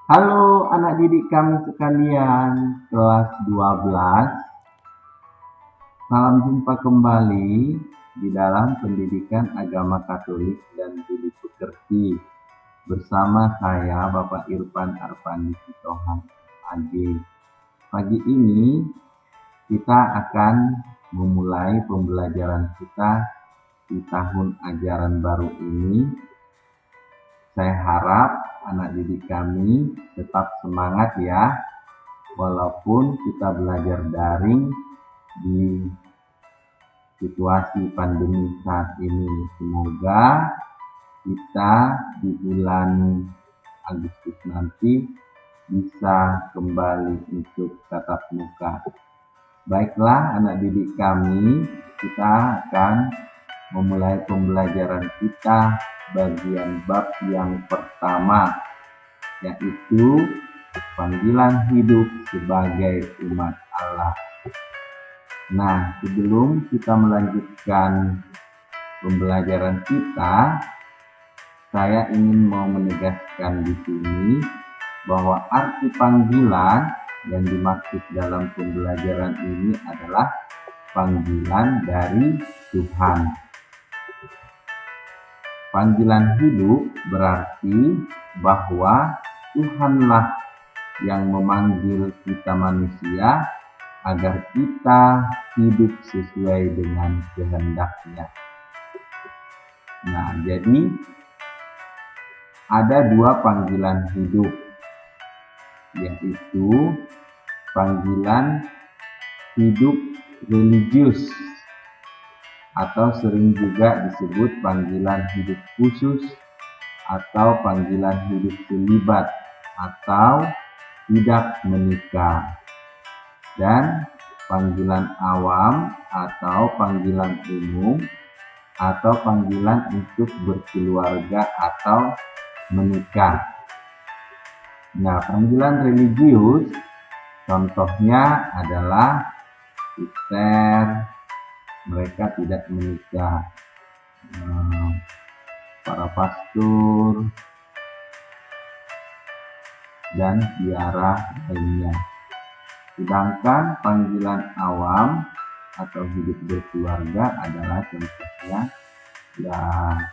Halo anak didik kami sekalian, kelas 12. Salam jumpa kembali di dalam pendidikan agama Katolik dan Budi Pekerti bersama saya Bapak Irfan Arfandi Sitohang AG. Pagi ini kita akan memulai pembelajaran kita di tahun ajaran baru ini. Saya harap anak didik kami tetap semangat ya, walaupun kita belajar daring di situasi pandemi saat ini. Semoga kita di bulan Agustus nanti bisa kembali untuk tatap muka. Baiklah anak didik kami, kita akan memulai pembelajaran kita bagian bab yang pertama, yaitu panggilan hidup sebagai umat Allah. Nah, sebelum kita melanjutkan pembelajaran kita, saya ingin mau menegaskan di sini bahwa arti panggilan yang dimaksud dalam pembelajaran ini adalah panggilan dari Tuhan. Panggilan hidup berarti bahwa Tuhanlah yang memanggil kita manusia agar kita hidup sesuai dengan kehendak-Nya. Nah, jadi ada dua panggilan hidup, yaitu panggilan hidup religius atau sering juga disebut panggilan hidup khusus atau panggilan hidup celibat atau tidak menikah, dan panggilan awam atau panggilan umum atau panggilan untuk berkeluarga atau menikah. Nah, panggilan religius contohnya adalah suster, mereka tidak menikah, para pastor, dan biara lainnya. Sedangkan panggilan awam atau hidup berkeluarga adalah contohnya ya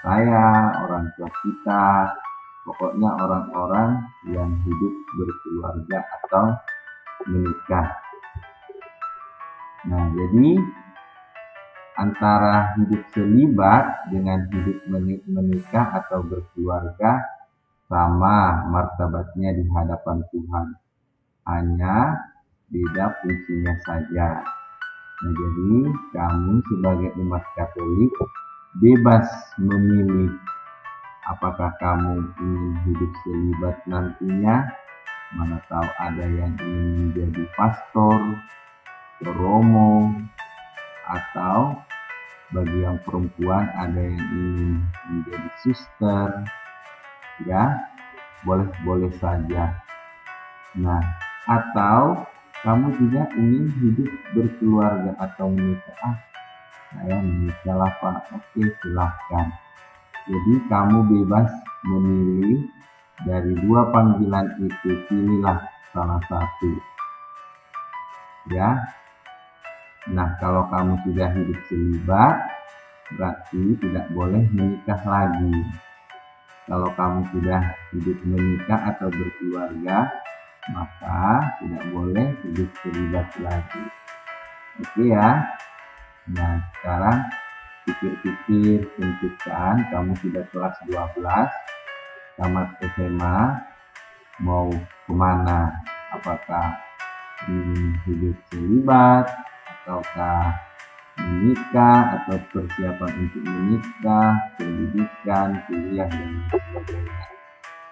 saya, orang tua kita, pokoknya orang-orang yang hidup berkeluarga atau menikah. Nah, jadi antara hidup celibat dengan hidup menikah atau berkeluarga sama martabatnya di hadapan Tuhan, hanya beda fungsinya saja. Nah, jadi kamu sebagai umat Katolik bebas memilih apakah kamu ingin hidup celibat nantinya, mana tahu ada yang ingin menjadi pastor, romo, atau bagi yang perempuan ada yang ingin menjadi suster, ya boleh-boleh saja. Nah, atau kamu juga ingin hidup berkeluarga atau menikah. Saya menikahlah Pak, oke silahkan. Jadi kamu bebas memilih dari dua panggilan itu, pilihlah salah satu. Ya. Nah, kalau kamu sudah hidup celibat, berarti tidak boleh menikah lagi. Kalau kamu sudah hidup menikah atau berkeluarga, maka tidak boleh hidup celibat lagi. Oke ya. Nah, sekarang pikir-pikir, tentukan kamu sudah kelas 12, tamat SMA, mau kemana? Apakah ingin hidup celibat, ataukah menikah, atau persiapan untuk menikah, pendidikan, kuliah, dan sebagainya.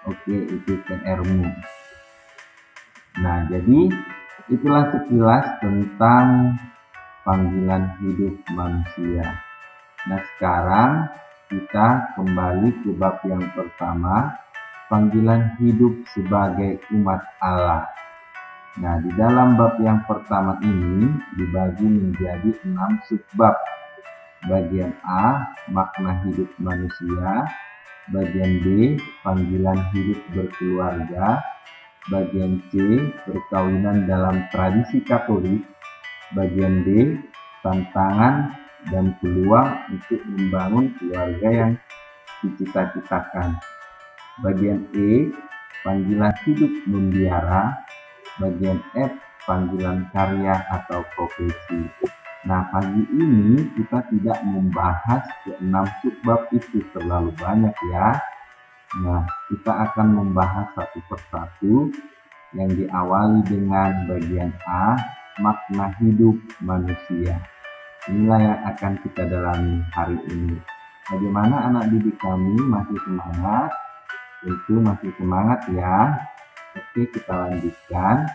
Oke, itu PR-mu. Nah, jadi itulah sekilas tentang panggilan hidup manusia. Nah, sekarang kita kembali ke bab yang pertama, panggilan hidup sebagai umat Allah. Nah, di dalam bab yang pertama ini dibagi menjadi 6 subbab. Bagian A, makna hidup manusia. Bagian B, panggilan hidup berkeluarga. Bagian C, perkawinan dalam tradisi Katolik. Bagian D, tantangan dan peluang untuk membangun keluarga yang dicita-citakan. Bagian E, panggilan hidup membiara. Bagian F, panggilan karya atau profesi. Nah, pagi ini kita tidak membahas ke-6 subbab itu terlalu banyak ya. Nah, kita akan membahas satu persatu yang diawali dengan bagian A, makna hidup manusia. Inilah yang akan kita dalami hari ini. Bagaimana anak didik kami, masih semangat? Itu masih semangat ya. Oke, kita lanjutkan.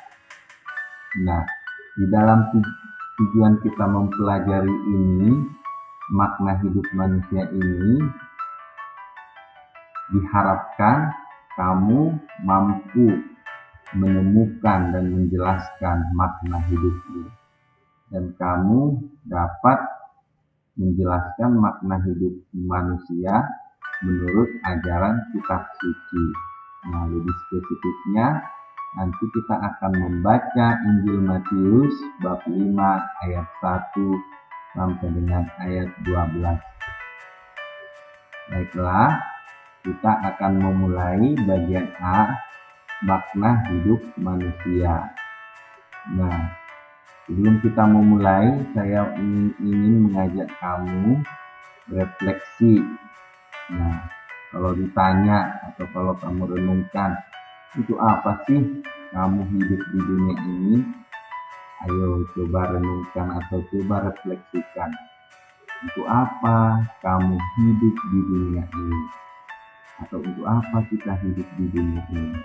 Nah, di dalam tujuan kita mempelajari ini, makna hidup manusia ini, diharapkan kamu mampu menemukan dan menjelaskan makna hidupmu, dan kamu dapat menjelaskan makna hidup manusia menurut ajaran kitab suci. Nah, lebih spesifiknya nanti kita akan membaca Injil Matius bab 5 ayat 1 sampai dengan ayat 12. Baiklah, kita akan memulai bagian A, makna hidup manusia. Nah, sebelum kita memulai, saya ingin mengajak kamu refleksi. Nah, kalau ditanya atau kalau kamu renungkan, itu apa sih kamu hidup di dunia ini? Ayo coba renungkan atau coba refleksikan. Untuk apa kamu hidup di dunia ini? Atau untuk apa kita hidup di dunia ini?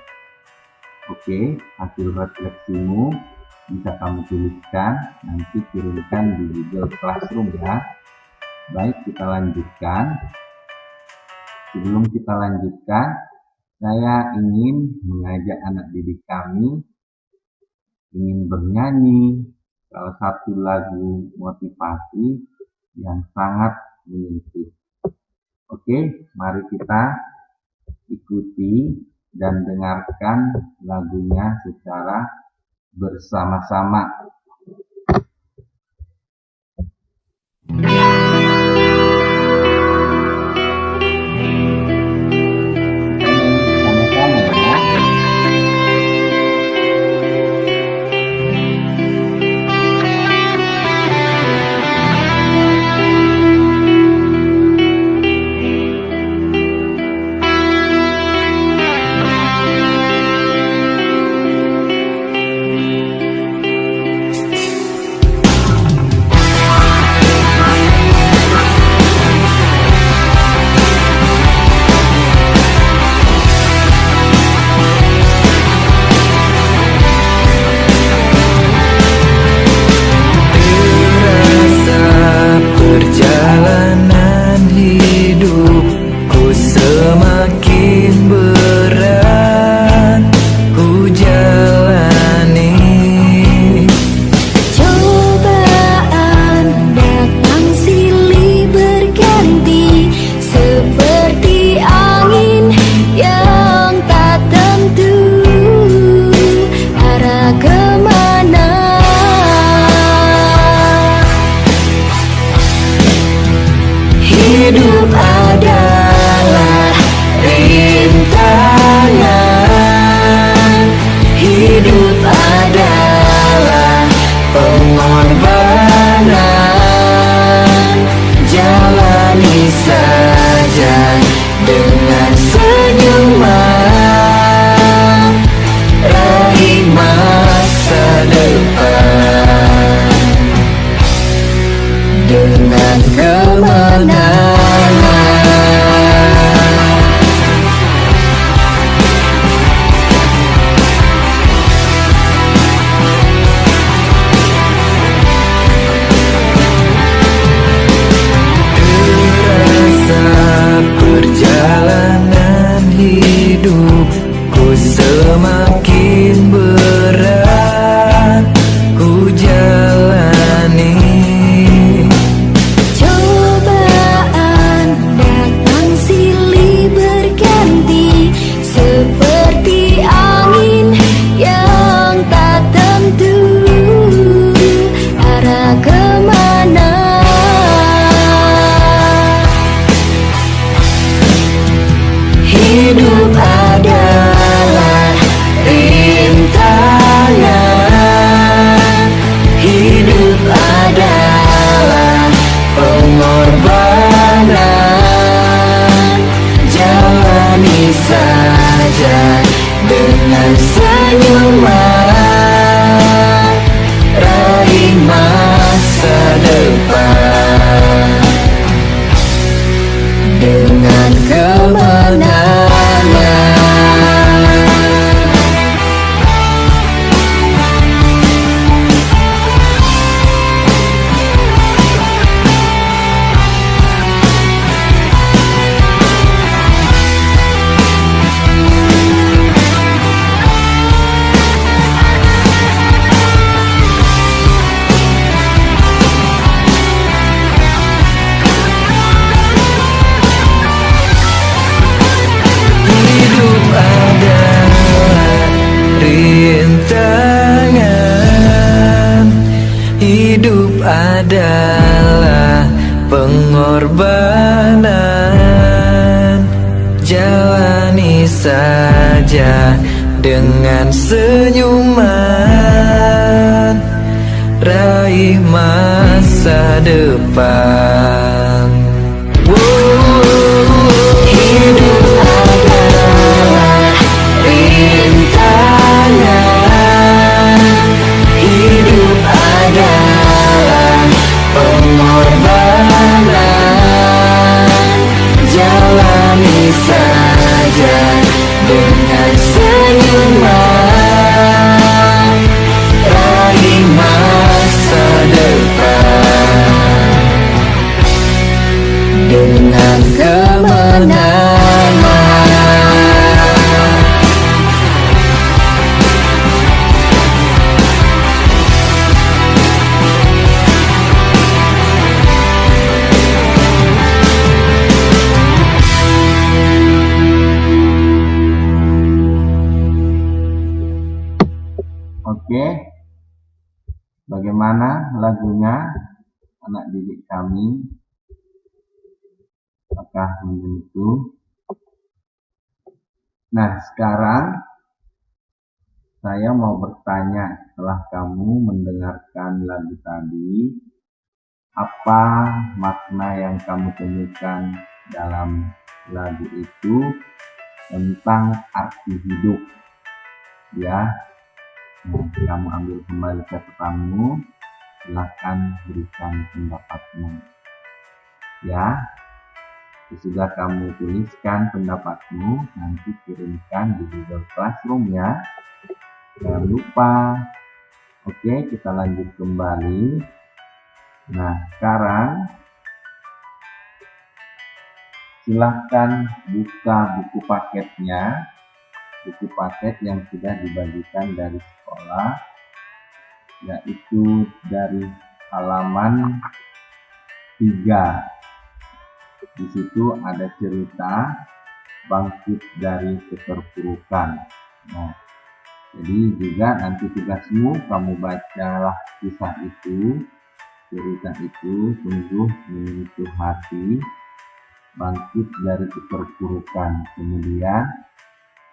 Oke, hasil refleksimu bisa kamu tuliskan, nanti kirimkan di Google Classroom ya. Baik, kita lanjutkan. Sebelum kita lanjutkan, saya ingin mengajak anak didik kami ingin bernyanyi salah satu lagu motivasi yang sangat menyentuh. Oke, mari kita ikuti dan dengarkan lagunya secara bersama-sama. Hidup adalah rintangan, hidup adalah pengorbanan. Jalani saja dengan senyuman, raih masa depan dengan kemenangan. Terasa perjalanan hidupku semakin berat ku jalani. Seperti angin dengan senyuman, raih masa depan dengan kemenangan. Hidup adalah rintangan, hidup adalah pengorbanan. Jalani saja dengan senyuman, raih masa depan. Hidup adalah rintangan, hidup adalah pengorbanan. Jalani saja dengan senyuman, raih masa depan dengan kemenangan. Oke, bagaimana lagunya anak didik kami? Apakah menyentuh? Nah, sekarang saya mau bertanya, setelah kamu mendengarkan lagu tadi, apa makna yang kamu temukan dalam lagu itu tentang arti hidup? Ya, nah, kamu ambil kembali catatanmu, silahkan berikan pendapatmu. Ya, sesudah kamu tuliskan pendapatmu, nanti kirimkan di Google Classroom ya. Jangan lupa. Oke, kita lanjut kembali. Nah, sekarang silahkan buka buku paketnya, buku paket yang sudah dibagikan dari sekolah, yaitu dari halaman 3. Di situ ada cerita bangkit dari keterpurukan. Nah, jadi juga nanti tugasmu kamu bacalah kisah itu, cerita itu, sungguh menyentuh hati, bangkit dari keterpurukan. Kemudian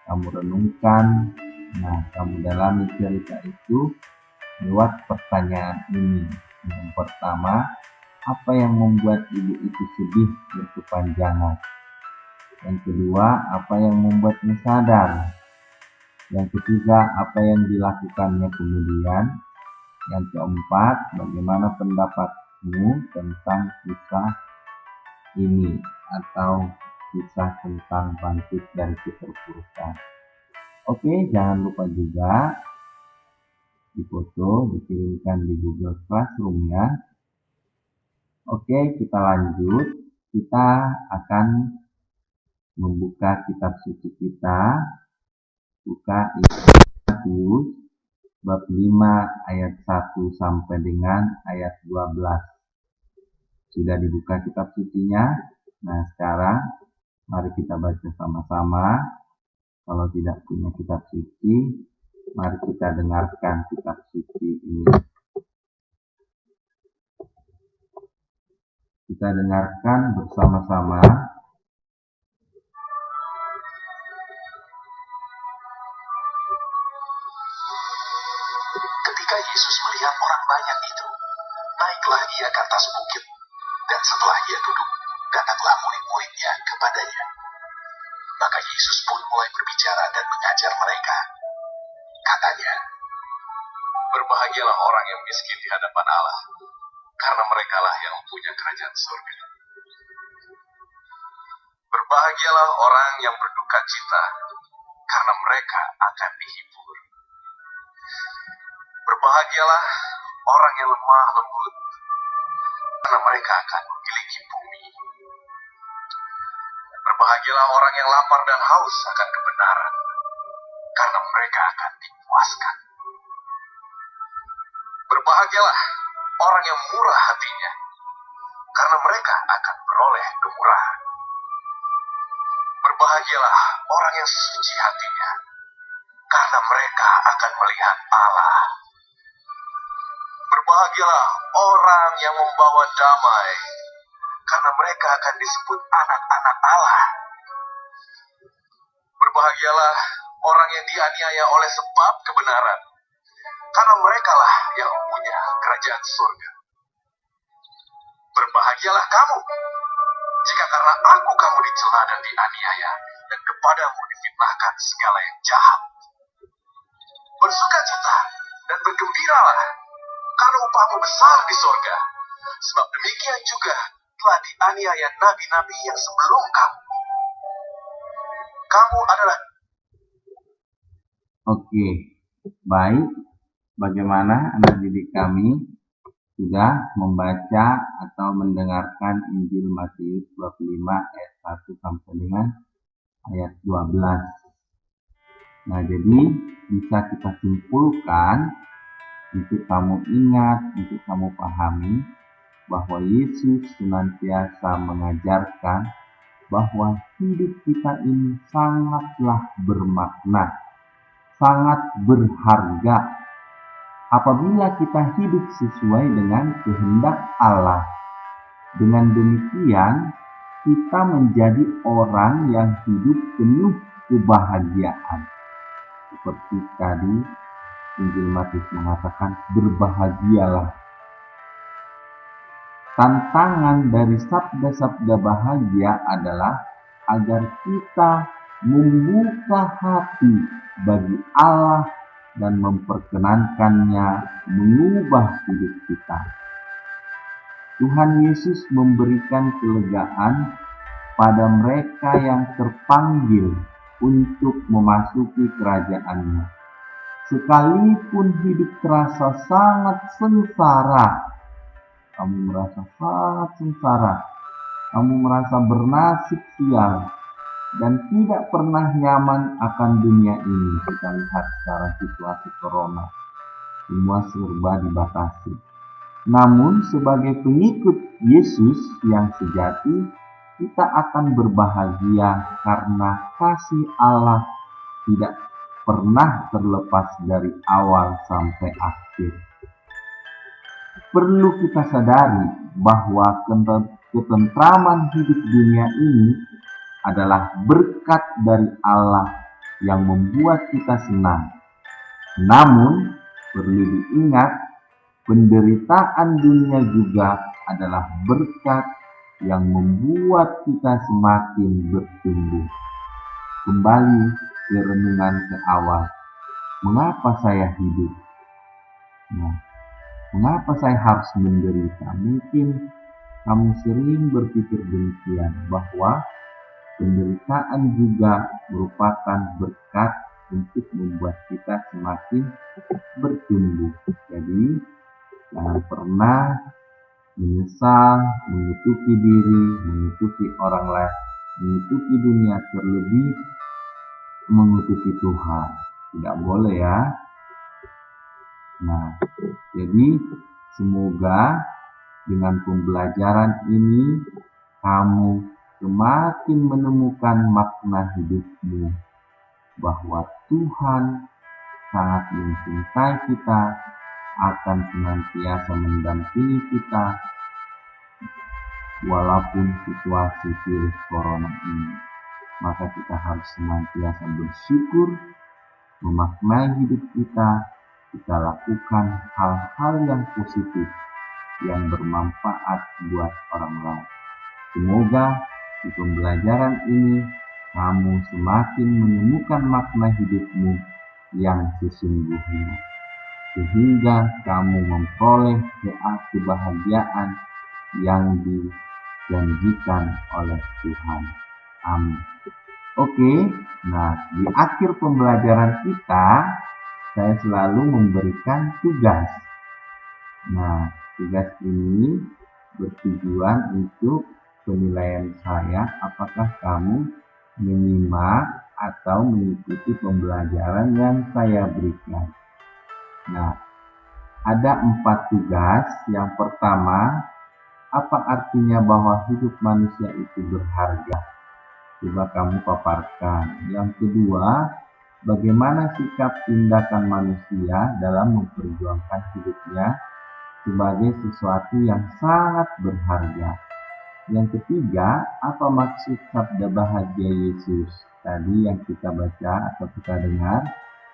kamu renungkan, nah kamu dalami cerita itu lewat pertanyaan ini. Yang pertama, apa yang membuat ibu itu sedih berkepanjangan? Yang kedua, apa yang membuatnya sadar? Yang ketiga, apa yang dilakukannya kemudian? Yang keempat, bagaimana pendapatmu tentang kisah ini atau kisah tentang bangkit dari keterpurukan? Oke, jangan lupa juga difoto, dikirimkan di Google Classroom ya. Oke, kita lanjut. Kita akan membuka kitab suci kita. Buka Matius bab 5 ayat 1 sampai dengan ayat 12. Sudah dibuka kitab sucinya? Nah, sekarang mari kita baca sama-sama. Kalau tidak punya kitab suci, mari kita dengarkan kitab suci ini. Kita dengarkan bersama-sama. Ketika Yesus melihat orang banyak itu, naiklah ia ke atas bukit, dan setelah ia duduk, datanglah murid-muridnya kepadanya. Maka Yesus pun mulai berbicara dan mengajar mereka. Katanya, berbahagialah orang yang miskin di hadapan Allah, karena merekalah yang mempunyai kerajaan surga. Berbahagialah orang yang berduka cita, karena mereka akan dihibur. Berbahagialah orang yang lemah lembut, karena mereka akan memiliki bumi. Berbahagialah orang yang lapar dan haus akan kebenaran, karena mereka akan dipuaskan. Berbahagialah orang yang murah hatinya, karena mereka akan beroleh kemurahan. Berbahagialah orang yang suci hatinya, karena mereka akan melihat Allah. Berbahagialah orang yang membawa damai, karena mereka akan disebut anak-anak Allah. Berbahagialah orang yang dianiaya oleh sebab kebenaran, karena merekalah yang punya kerajaan surga. Berbahagialah kamu, jika karena aku kamu dicela dan dianiaya, dan kepadamu difitnahkan segala yang jahat. Bersukacita dan bergembiralah, karena upahmu besar di sorga. Sebab demikian juga telah dianiaya nabi-nabi yang sebelum kamu. Kamu adalah... Oke, baik. Bagaimana anak didik kami sudah membaca atau mendengarkan Injil Matius 25 ayat 1 sampai dengan ayat 12. Nah, jadi bisa kita simpulkan, untuk kamu ingat, untuk kamu pahami, bahwa Yesus senantiasa mengajarkan bahwa hidup kita ini sangatlah bermakna, sangat berharga apabila kita hidup sesuai dengan kehendak Allah. Dengan demikian, kita menjadi orang yang hidup penuh kebahagiaan. Seperti tadi Injil Matius mengatakan, berbahagialah. Tantangan dari sabda-sabda bahagia adalah agar kita membuka hati bagi Allah dan memperkenankannya mengubah hidup kita. Tuhan Yesus memberikan kelegaan pada mereka yang terpanggil untuk memasuki kerajaan-Nya. Sekalipun hidup terasa sangat sengsara, kamu merasa sangat sengsara, kamu merasa bernasib sial, dan tidak pernah nyaman akan dunia ini. Kita lihat sekarang situasi corona, semua serba dibatasi. Namun sebagai pengikut Yesus yang sejati, kita akan berbahagia karena kasih Allah tidak pernah terlepas dari awal sampai akhir. Perlu kita sadari bahwa ketentraman hidup dunia ini adalah berkat dari Allah yang membuat kita senang. Namun, perlu diingat, penderitaan dunia juga adalah berkat yang membuat kita semakin bertumbuh. Kembali ke renungan ke awal. Mengapa saya hidup? Mengapa saya harus menderita? Mungkin kamu sering berpikir demikian, bahwa penderitaan juga merupakan berkat untuk membuat kita semakin bertumbuh. Jadi, jangan pernah menyesal, mengutuki diri, mengutuki orang lain, mengutuki dunia, terlebih mengutuki Tuhan. Tidak boleh ya. Nah, jadi semoga dengan pembelajaran ini kamu semakin menemukan makna hidupmu, bahwa Tuhan sangat mencintai kita, akan senantiasa mendampingi kita walaupun situasi virus corona ini. Maka kita harus senantiasa bersyukur, memaknai hidup kita lakukan hal-hal yang positif, yang bermanfaat buat orang lain. Semoga di pembelajaran ini kamu semakin menemukan makna hidupmu yang sesungguhnya, sehingga kamu memperoleh kebahagiaan yang dijanjikan oleh Tuhan. Amin. Oke, nah di akhir pembelajaran kita, saya selalu memberikan tugas. Nah, tugas ini bertujuan untuk penilaian saya apakah kamu menyimak atau mengikuti pembelajaran yang saya berikan. Nah, ada 4 tugas. Yang pertama, apa artinya bahwa hidup manusia itu berharga? Coba kamu paparkan. Yang kedua, bagaimana sikap tindakan manusia dalam memperjuangkan hidupnya sebagai sesuatu yang sangat berharga. Yang ketiga, apa maksud sabda bahagia Yesus tadi yang kita baca atau kita dengar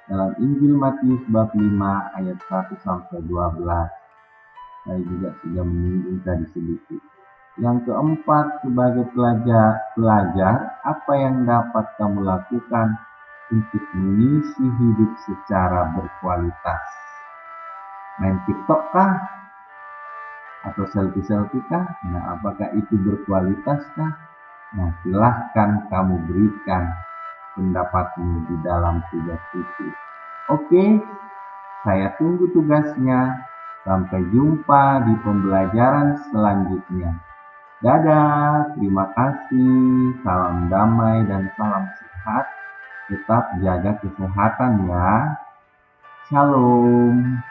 dalam Injil Matius bab 5 ayat 1-12. Saya juga sudah menyinggung tadi sedikit. Yang keempat, sebagai pelajar, apa yang dapat kamu lakukan untuk mengisi hidup secara berkualitas? Main TikTok kah? Atau selfie kah? Nah, apakah itu berkualitas kah? Nah, silahkan kamu berikan pendapatmu di dalam tugas itu. Oke, saya tunggu tugasnya. Sampai jumpa di pembelajaran selanjutnya. Dadah, terima kasih. Salam damai dan salam sehat. Tetap jaga kesehatan ya. Shalom.